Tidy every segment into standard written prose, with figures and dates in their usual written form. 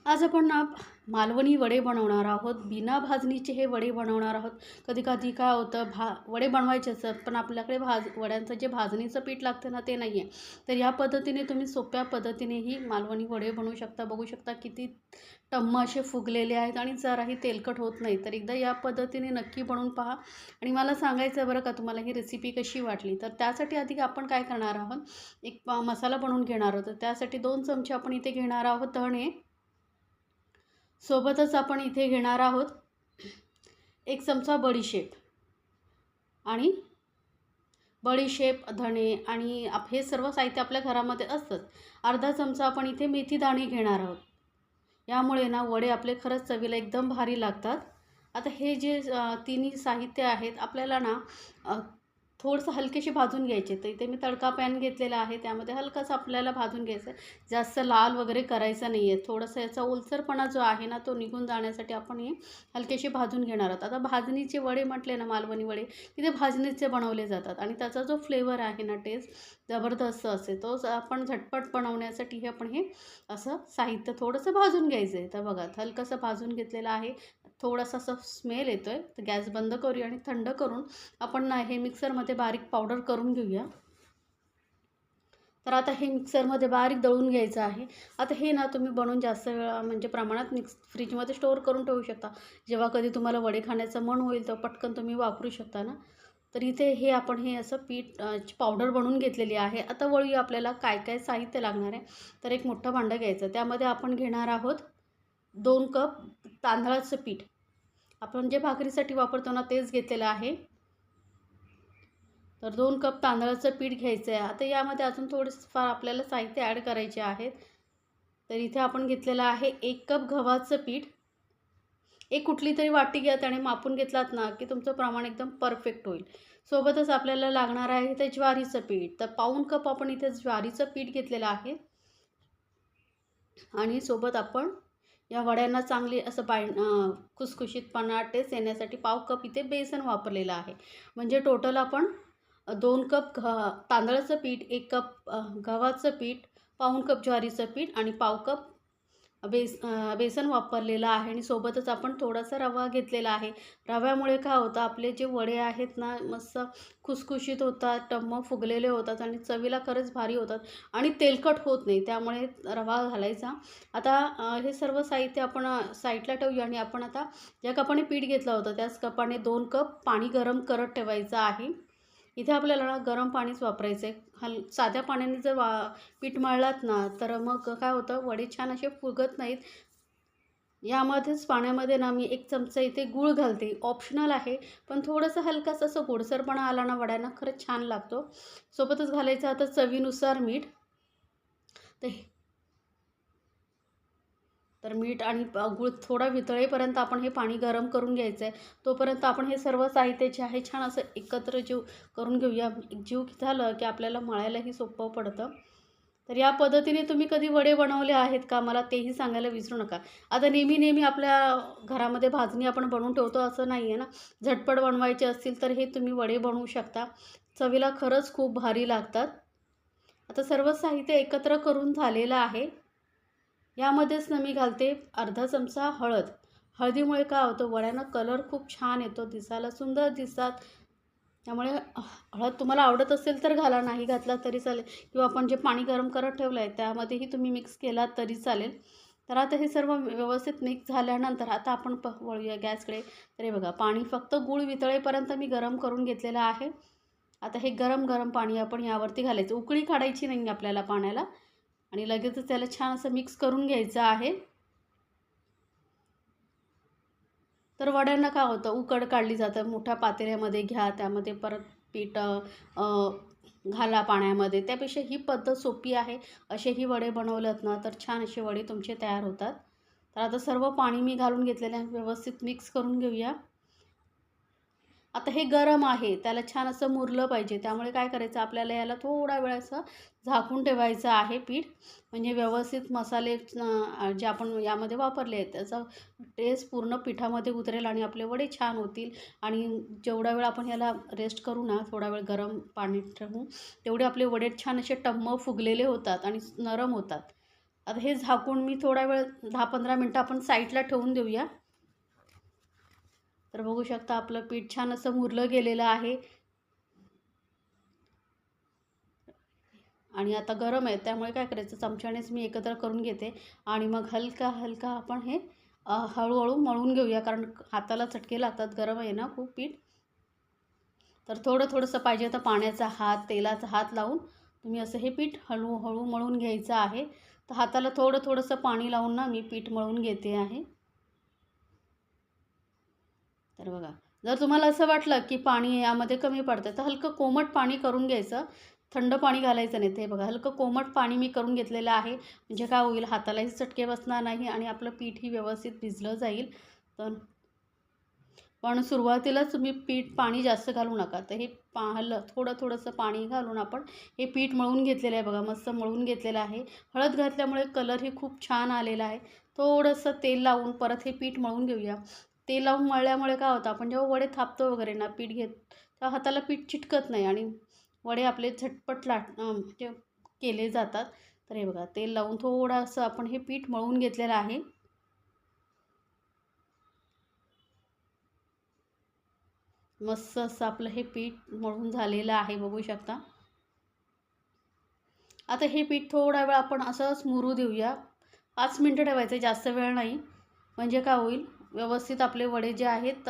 आज आपण ना मालवणी वडे बनवणार आहोत. बिना भाजणीचे हे वडे बनवणार आहोत. कधी-कधी काय होतं वडे बनवायचे असतात, पण आपल्याकडे वड्यांचं जे भाजणीचं पीठ लागतं ना, ते नाही आहे. तर या पद्धतीने तुम्ही सोप्या पद्धतीनेही मालवणी वडे बनवू शकता. बघू शकता किती टम्म असे फुगलेले आहेत आणि जराही तेलकट होत नाही. तर एकदा या पद्धतीने नक्की बनवून पहा आणि मला सांगायचं आहे बरं का तुम्हाला ही रेसिपी कशी वाटली. तर त्यासाठी आधी आपण काय करणार आहोत, एक मसाला बनवून घेणार आहोत. तर त्यासाठी 2 चमचे आपण इथे घेणार आहोत धणे. सोबतच आपण इथे घेणार आहोत 1 चमचा बडीशेप आणि धणे आणि हे सर्व साहित्य आपल्या घरामध्ये असतंच. अर्धा चमचा आपण इथे मेथी दाणे घेणार आहोत. यामुळे ना वडे आपले खरंच चवीला एकदम भारी लागतात. आता हे जे तिन्ही साहित्य आहेत आपल्याला ना थोडंसं हलकेसे भाजून घ्यायचे. तर इथे मी तडका पॅन घेतलेला आहे. त्यामध्ये हलकंसं आपल्याला भाजून घ्यायचं आहे. जास्त लाल वगैरे करायचं नाही आहे. थोडंसं याचा ओलसरपणा जो आहे ना, तो निघून जाण्यासाठी आपण हे हलकेसे भाजून घेणार आहोत. आता भाजणीचे वडे म्हटले ना, मालवणी वडे, तिथे भाजणीचे बनवले जातात आणि त्याचा जो फ्लेवर आहे ना, टेस्ट जबरदस्त असते. तोच आपण झटपट बनवण्यासाठी आपण हे असं साहित्य थोडंसं भाजून घ्यायचं आहे. तर बघा, हलकंसं भाजून घेतलेलं आहे. थोडासा असा स्मेल येतो आहे. तर गॅस बंद करूया आणि थंड करून आपण ना हे मिक्सरमध्ये बारीक पावडर करून घेऊया. तर आता हे मिक्सरमध्ये बारीक दळून घ्यायचं आहे. आता हे ना तुम्ही बनवून जास्त वेळा म्हणजे प्रमाणात फ्रीजमध्ये स्टोअर करून ठेवू शकता. जेव्हा कधी तुम्हाला वडे खाण्याचं मन होईल तेव्हा पटकन तुम्ही वापरू शकता ना. तर इथे हे आपण हे असं पावडर बनवून घेतलेली आहे. आता वळूया आपल्याला काय काय साहित्य लागणार आहे. तर एक मोठं भांडं घ्यायचं. त्यामध्ये आपण घेणार आहोत 2 कप तांदळाचं पीठ. आपण जे भाकरीसाठी वापरतो ना तेच घेतलेलं आहे. तर 2 कप तांदळाचं पीठ घ्यायचं आहे. आता यामध्ये अजून थोडंफार आपल्याला साहित्य ॲड करायचे आहेत. तर इथे आपण घेतलेलं आहे 1 कप गव्हाचं पीठ. एक कुठली तरी वाटी घ्या, त्याने मापून घेतलात ना की तुमचं प्रमाण एकदम परफेक्ट होईल. सोबतच आपल्याला लागणार आहे इथे ज्वारीचं पीठ. तर पाऊण कप आपण इथे ज्वारीचं पीठ घेतलेलं आहे आणि सोबत आपण या वड्यांना चांगली असं खुसखुशीतपणा टेस्ट येण्यासाठी पाव कप इथे बेसन वापरलेलं आहे. म्हणजे टोटल आपण 2 कप तांदळाचं पीठ, 1 कप गव्हाचं पीठ, पाऊण कप ज्वारीचं पीठ आणि पाव कप बेसन वापरलेलं आहे आणि सोबतच आपण थोडासा रवा घेतलेला आहे. रव्यामुळे काय होतं, आपले जे वडे आहेत ना मस्त खुसखुशीत होतात, टम्म फुगलेले होतात आणि चवीला खरंच भारी होतात आणि तेलकट होत नाही. त्यामुळे रवा घालायचा. आता हे सर्व साहित्य आपण साईडला ठेवूया आणि आपण आता ज्या कपाने पीठ घेतलं होतं त्याच कपाने 2 कप पाणी गरम करत ठेवायचं आहे. इथे आपल्याला ना गरम पाणीच वापरायचं आहे. साध्या पाण्याने जर पीठ मळलात ना तर मग काय होतं, वडे छान असे फुगत नाहीत. यामध्येच पाण्यामध्ये ना मी 1 चमचा इथे गूळ घालते. ऑप्शनल आहे, पण थोडंसं हलकासा असं गोडसरपणा आला ना वड्यांना खरंच छान लागतो. सोबतच घालायचं आता चवीनुसार मीठ. तर मीठ आणि गूळ थोडा वितळेपर्यंत आपण हे पाणी गरम करून घ्यायचं आहे. तोपर्यंत आपण हे सर्व साहित्य जे आहे छान असं एकत्र करून घेऊया. एकजीव झालं की आपल्याला मळायलाही सोपं पडतं. तर या पद्धतीने तुम्ही कधी वडे बनवले आहेत का, मला तेही सांगायला विसरू नका. आता नेहमी आपल्या घरामध्ये भाजणी आपण बनवून ठेवतो असं नाही आहे ना. झटपट बनवायचे असतील तर हे तुम्ही वडे बनवू शकता. चवीला खरंच खूप भारी लागतात. आता सर्व साहित्य एकत्र करून झालेलं आहे. यामध्येच ना मी घालते अर्धा चमचा हळद. हळदीमुळे काय होतं, वड्यांना कलर खूप छान येतो, दिसायला सुंदर दिसतात. त्यामुळे हळद तुम्हाला आवडत असेल तर घाला, नाही घातला तरी चालेल किंवा आपण जे पाणी गरम करत ठेवलं आहे त्यामध्येही तुम्ही मिक्स केलात तरी चालेल. तर आता हे सर्व व्यवस्थित मिक्स झाल्यानंतर आता आपण वळूया गॅसकडे. तर हे बघा, पाणी फक्त गूळ वितळेपर्यंत मी गरम करून घेतलेलं आहे. आता हे गरम पाणी आपण यावरती घालायचं. उकळी काढायची नाही आपल्याला पाण्याला आणि लगेचच त्याला छान असं मिक्स करून घ्यायचं आहे. तर वड्यांना काय होतं, उकड काढली जातं. मोठ्या पातेल्यामध्ये घ्या, त्यामध्ये परत पीठ घाला पाण्यामध्ये. त्यापेक्षा ही पद्धत सोपी आहे. असेही वडे बनवलेत ना तर छान असे वडे तुमचे तयार होतात. तर आता सर्व पाणी मी घालून घेतलेलं आहे. व्यवस्थित मिक्स करून घेऊया. आता हे गरम आहे, त्याला छान असं मुरलं पाहिजे. त्यामुळे काय करायचं, आपल्याला याला थोडा वेळ असं झाकून ठेवायचं आहे पीठ. म्हणजे व्यवस्थित मसाले जे आपण यामध्ये वापरले आहेत त्याचा टेस्ट पूर्ण पिठामध्ये उतरेल आणि आपले वडे छान होतील. आणि जेवढा वेळ आपण याला रेस्ट करू ना, थोडा वेळ गरम पाणी ठेवून, तेवढे आपले वडे छान असे टम्म फुगलेले होतात आणि नरम होतात. आता हे झाकून मी थोडा वेळ 10-15 मिनटं आपण साईडला ठेवून देऊया. तर बघू शकता आपलं पीठ छान असं मुरलं गेलेलं आहे आणि आता गरम आहे, त्यामुळे काय करायचं, चमच्यानेच मी एकत्र करून घेते आणि मग हलका हलका आपण हे हळूहळू मळून घेऊया, कारण हाताला चटके लागतात, गरम आहे ना खूप पीठ. तर थोडंसं पाहिजे तर पाण्याचा हात, तेलाचा हात लावून तुम्ही असं हे पीठ हळूहळू मळून घ्यायचं आहे. तर हाताला थोडंसं पाणी लावून ना मी पीठ मळून घेते आहे. तर बघा, जर तुम्हाला असं वाटलं की पाणी यामध्ये कमी पडतं तर हलकं कोमट पाणी करून घ्यायचं, थंड पाणी घालायचं नाही. ते बघा, हलकं कोमट पाणी मी करून घेतलेलं आहे, म्हणजे काय होईल, हातालाही चटके बसणार नाही आणि आपलं पीठही व्यवस्थित भिजलं जाईल. तर पण सुरुवातीलाच तुम्ही पाणी जास्त घालू नका. तर हे थोडंसं पाणी घालून आपण हे पीठ मळून घेतलेलं आहे बघा, मस्त मळून घेतलेलं आहे. हळद घातल्यामुळे कलरही खूप छान आलेला आहे. थोडंसं तेल लावून परत हे पीठ मळून घेऊया. तेल लावून मळल्यामुळे काय होतं, आपण जेव्हा वडे थापतो वगैरे ना, पीठ तेव्हा हाताला पीठ चिटकत नाही आणि वडे आपले झटपट म्हणजे केले जातात. तर हे बघा, तेल लावून थोडंसं आपण हे पीठ मळून घेतलेलं आहे. मस्त असं आपलं हे पीठ मळून झालेलं आहे, बघू शकता. आता हे पीठ थोडा वेळ आपण असंच मुरू देऊया. 5 मिनटं ठेवायचं, जास्त वेळ नाही. म्हणजे काय होईल, व्यवस्थित आपले वडे जे आहेत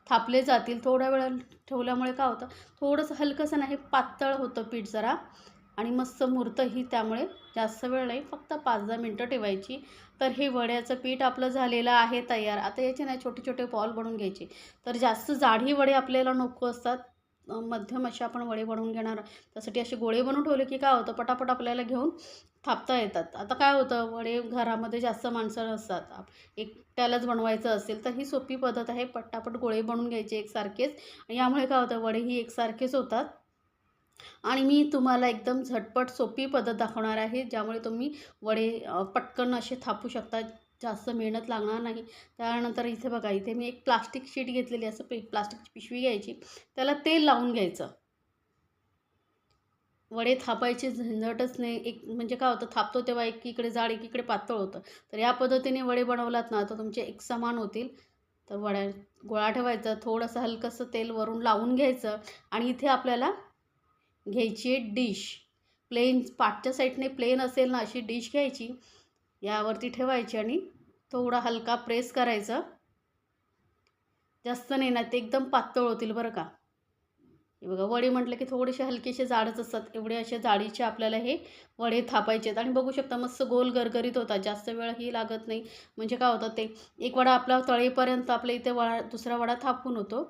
थापले जातील. थोड्या वेळ ठेवल्यामुळे काय होतं, थोडंसं हलकंसं नाही, पातळ होतं पीठ जरा आणि मस्त मुरतंही. त्यामुळे जास्त वेळ नाही, फक्त 5-10 मिनटं ठेवायची. तर हे वड्याचं पीठ आपलं झालेलं आहे तयार. आता याचे ना छोटे छोटे बॉल बनवून घ्यायचे. तर जास्त जाडी वडे आपल्याला नको असतात, मध्यम असे आपण वडे बनवून घेणार. त्यासाठी असे गोळे बनवून ठेवले की काय होतं, पटापट आपल्याला घेऊन थापता येतात. आता काय होतं, वडे घरामध्ये जास्त माणसं नसतात, एकट्यालाच बनवायचं असेल तर ही सोपी पद्धत आहे. पटापट गोळे बनवून घ्यायचे एकसारखेच आणि यामुळे काय होतं, वडेही एकसारखेच होतात. आणि मी तुम्हाला एकदम झटपट सोपी पद्धत दाखवणार आहे, ज्यामुळे तुम्ही वडे पटकन असे थापू शकता, जास्त मेहनत लागणार नाही. त्यानंतर इथे बघा, इथे मी एक प्लास्टिक शीट घेतलेली, असं प्लास्टिकची पिशवी घ्यायची, त्याला तेल लावून घ्यायचं. वडे थापायची झंझटच नाही. म्हणजे काय होतं, थापतो तेव्हा एकीकडे जाड एकीकडे पातळ होतं. तर या पद्धतीने वडे बनवलात ना तर तुमचे एकसमान होतील. तर गोळा ठेवायचा, थोडंसं हलकंसं तेल वरून लावून घ्यायचं आणि इथे आपल्याला घ्यायची आहे डिश. पाठच्या साईडने प्लेन असेल ना अशी डिश घ्यायची, यावरती ठेवायची आणि थोडा हलका प्रेस करायचं. जास्त नाही ना, ते एकदम पातळ होतील बरं का. हे बघा, वडे म्हटलं की थोडेसे हलकेसे जाडच असतात, एवढे असे जाडीचे आपल्याला हे वडे थापायचे आहेत. आणि बघू शकता मस्त गोल गरगरीत होतात, जास्त वेळही लागत नाही. म्हणजे काय होतं, ते एक वडा आपला तळेपर्यंत आपल्या इथे दुसरा वडा थापून होतो.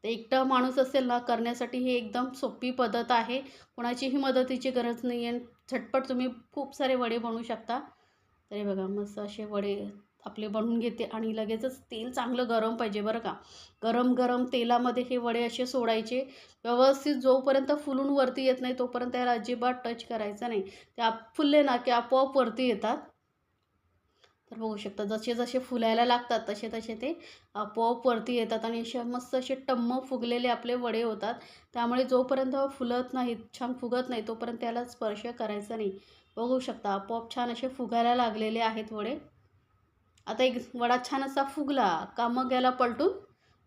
तर एकटा माणूस असेल ना करण्यासाठी ही एकदम सोपी पद्धत आहे, कोणाचीही मदतीची गरज नाही आहे, झटपट तुम्ही खूप सारे वडे बनवू शकता. तर हे बघा, मस्त असे वडे आपले बनवून घेते आणि लगेचच तेल चांगलं गरम पाहिजे बरं का. गरम गरम तेलामध्ये हे वडे असे सोडायचे व्यवस्थित, जोपर्यंत फुलून वरती येत नाही तोपर्यंत त्याला अजिबात टच करायचं नाही. ते फुलले ना की आपोआप वरती येतात. तर बघू शकता, जसे जसे फुलायला लागतात तसे तसे ते आपोआप वरती येतात आणि असे मस्त असे टम्म फुगलेले आपले वडे होतात. त्यामुळे जोपर्यंत फुलत नाहीत, छान फुगत नाही, तोपर्यंत त्याला स्पर्श करायचा नाही. बघू शकता आपोआप छान असे फुगायला लागलेले आहेत वडे. आता एक वडा छान असा फुगला का मग याला पलटून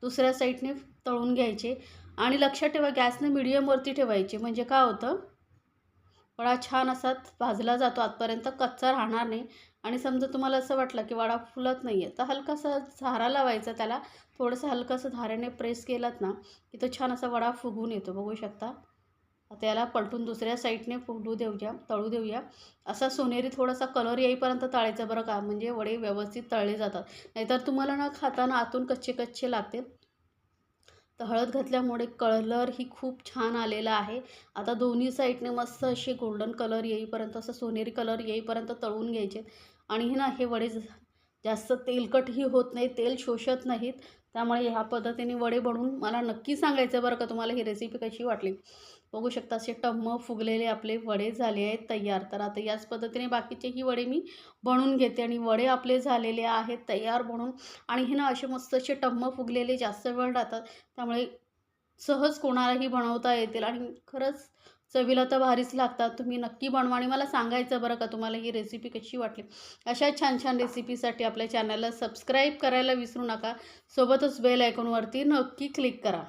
दुसऱ्या साईडने तळून घ्यायचे आणि लक्षात ठेवा, गॅसने मीडियमवरती ठेवायचे. म्हणजे काय होतं, वडा छान असा भाजला जातो, आतपर्यंत कच्चा राहणार नाही. आणि समजा तुम्हाला असं वाटलं की वडा फुलत नाही आहे, तर हलकासा झारा लावायचा त्याला, थोडंसं हलकंसं धाऱ्याने प्रेस केलात ना की तो छान असा वडा फुगून येतो. बघू शकता. त्याला पलटून दुसऱ्या साईडने तळू देऊया. असा सोनेरी थोडासा कलर येईपर्यंत तळायचं बरं का, म्हणजे वडे व्यवस्थित तळले जातात. नाहीतर तुम्हाला ना खाताना आतून कच्चे कच्चे लागतील. तर हळद घातल्यामुळे कलर ही खूप छान आलेला आहे. आता दोन्ही साईडने मस्त असे गोल्डन कलर येईपर्यंत, असं सोनेरी कलर येईपर्यंत तळून घ्यायचे. आणि हे वडे जास्त तेलकटही होत नाही, तेल शोषत नाहीत. त्यामुळे ह्या पद्धतीने वडे बनवून मला नक्की सांगायचं बरं का तुम्हाला ही रेसिपी कशी वाटली. बघू शकता, असे टम्म फुगलेले आपले वडे झाले आहेत तयार. तर आता याच पद्धतीने बाकीचेही वडे मी बनवून घेते आणि वडे आपले झालेले आहेत तयार बनवून. आणि असे मस्त असे टम्म फुगलेले जास्त वेळ राहतात, त्यामुळे सहज कोणालाही बनवता येतील आणि खरंच चवीला तर भारीच लागतात. तुम्ही नक्की बनवा आणि मला सांगायचं बरं का तुम्हाला ही रेसिपी कशी वाटली. अशा छान छान रेसिपीसाठी आपल्या चॅनलला सबस्क्राईब करायला विसरू नका. सोबतच बेल आयकॉनवरती नक्की क्लिक करा.